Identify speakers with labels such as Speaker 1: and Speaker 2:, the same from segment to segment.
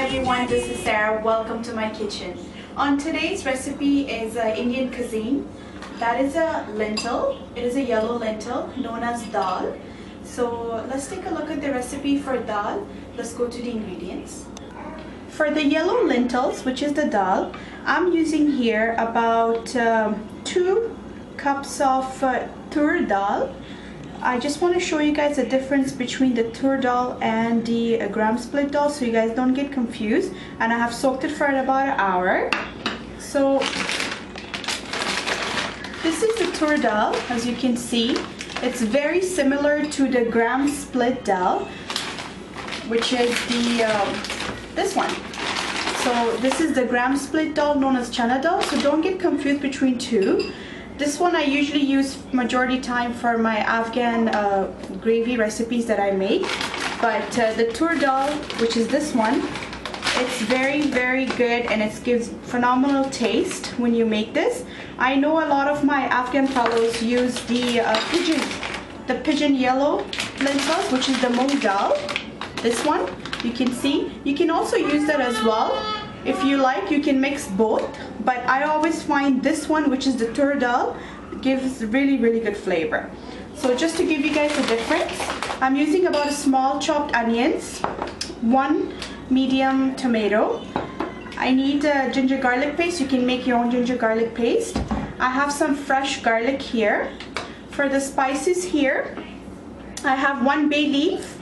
Speaker 1: everyone, this is Sarah. Welcome to my kitchen. On today's recipe is Indian cuisine. That is a lentil. It is a yellow lentil known as dal. So let's take a look at the recipe for dal. Let's go to the ingredients. For the yellow lentils, which is the dal, I'm using here about 2 cups of tur dal. I just want to show you guys the difference between the tur dal and the gram split dal so you guys don't get confused. And I have soaked it for about an hour. So this is the tur dal, as you can see. It's very similar to the gram split dal, which is this one. So this is the gram split dal known as chana dal, so don't get confused between two. This one I usually use majority time for my Afghan gravy recipes that I make. But the tur dal, which is this one, it's very good and it gives phenomenal taste when you make this. I know a lot of my Afghan fellows use the pigeon yellow lentils, which is the Moong dal. This one, you can see. You can also use that as well. If you like, you can mix both, but I always find this one, which is the tur dal, gives really good flavor. So just to give you guys a difference, I'm using about a small chopped onions, 1 medium tomato. I need ginger garlic paste. You can make your own ginger garlic paste. I have some fresh garlic here. For the spices here, I have 1 bay leaf,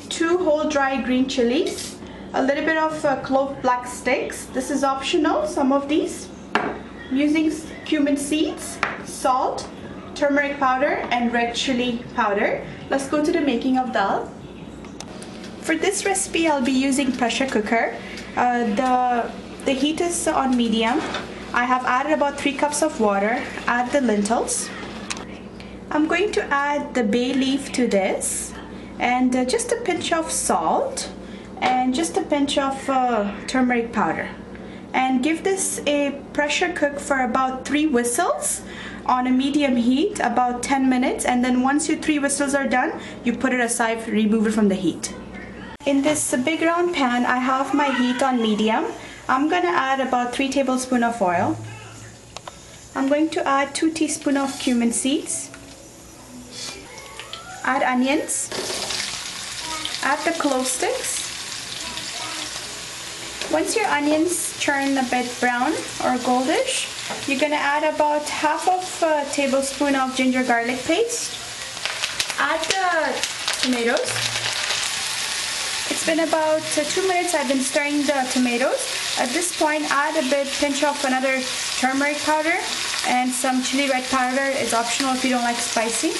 Speaker 1: 2 whole dry green chilies, a little bit of clove black sticks. This is optional, some of these. I'm using cumin seeds, salt, turmeric powder, and red chili powder. Let's go to the making of dal. For this recipe, I'll be using pressure cooker. The heat is on medium. I have added about 3 cups of water. Add the lentils. I'm going to add the bay leaf to this, and just a pinch of salt, and just a pinch of turmeric powder, and give this a pressure cook for about 3 whistles on a medium heat, about 10 minutes, and then once your 3 whistles are done, you put it aside, remove it from the heat. In this big round pan, I have my heat on medium. I'm gonna add about 3 tablespoons of oil. I'm going to add 2 teaspoons of cumin seeds. Add onions. Add the clove sticks. Once your onions turn a bit brown or goldish, you're going to add about half of a tablespoon of ginger garlic paste. Add the tomatoes. It's been about 2 minutes I've been stirring the tomatoes. At this point, add a pinch of another turmeric powder and some chili red powder. It's optional if you don't like spicy.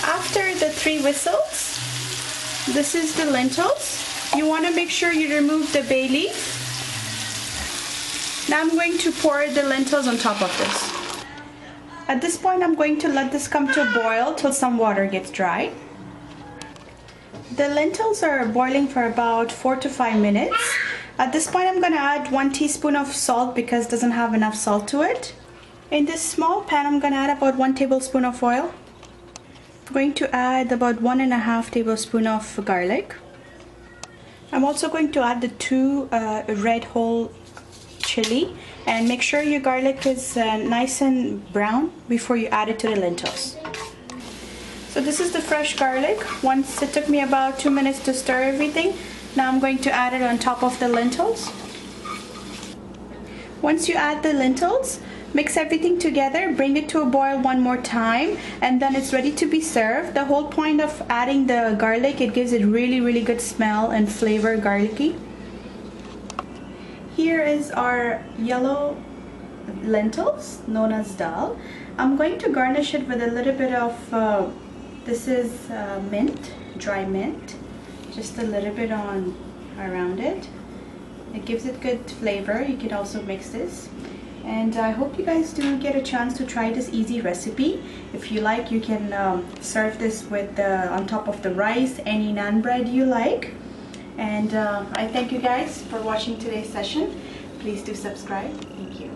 Speaker 1: After the 3 whistles, this is the lentils. You want to make sure you remove the bay leaf. Now I'm going to pour the lentils on top of this. At this point, I'm going to let this come to a boil till some water gets dry. The lentils are boiling for about 4 to 5 minutes. At this point, I'm going to add 1 teaspoon of salt because it doesn't have enough salt to it. In this small pan, I'm going to add about 1 tablespoon of oil. I'm going to add about 1.5 tablespoons of garlic. I'm also going to add the 2 red whole chili, and make sure your garlic is nice and brown before you add it to the lentils. So this is the fresh garlic. Once it took me about 2 minutes to stir everything. Now I'm going to add it on top of the lentils. Once you add the lentils, mix everything together, bring it to a boil one more time, and then it's ready to be served. The whole point of adding the garlic, it gives it really good smell and flavor, garlicky. Here is our yellow lentils known as dal. I'm going to garnish it with a little bit of this is mint, dry mint, just a little bit around it. It gives it good flavor. You can also mix this. And I hope you guys do get a chance to try this easy recipe. If you like, you can serve this with on top of the rice, any naan bread you like. And I thank you guys for watching today's session. Please do subscribe. Thank you.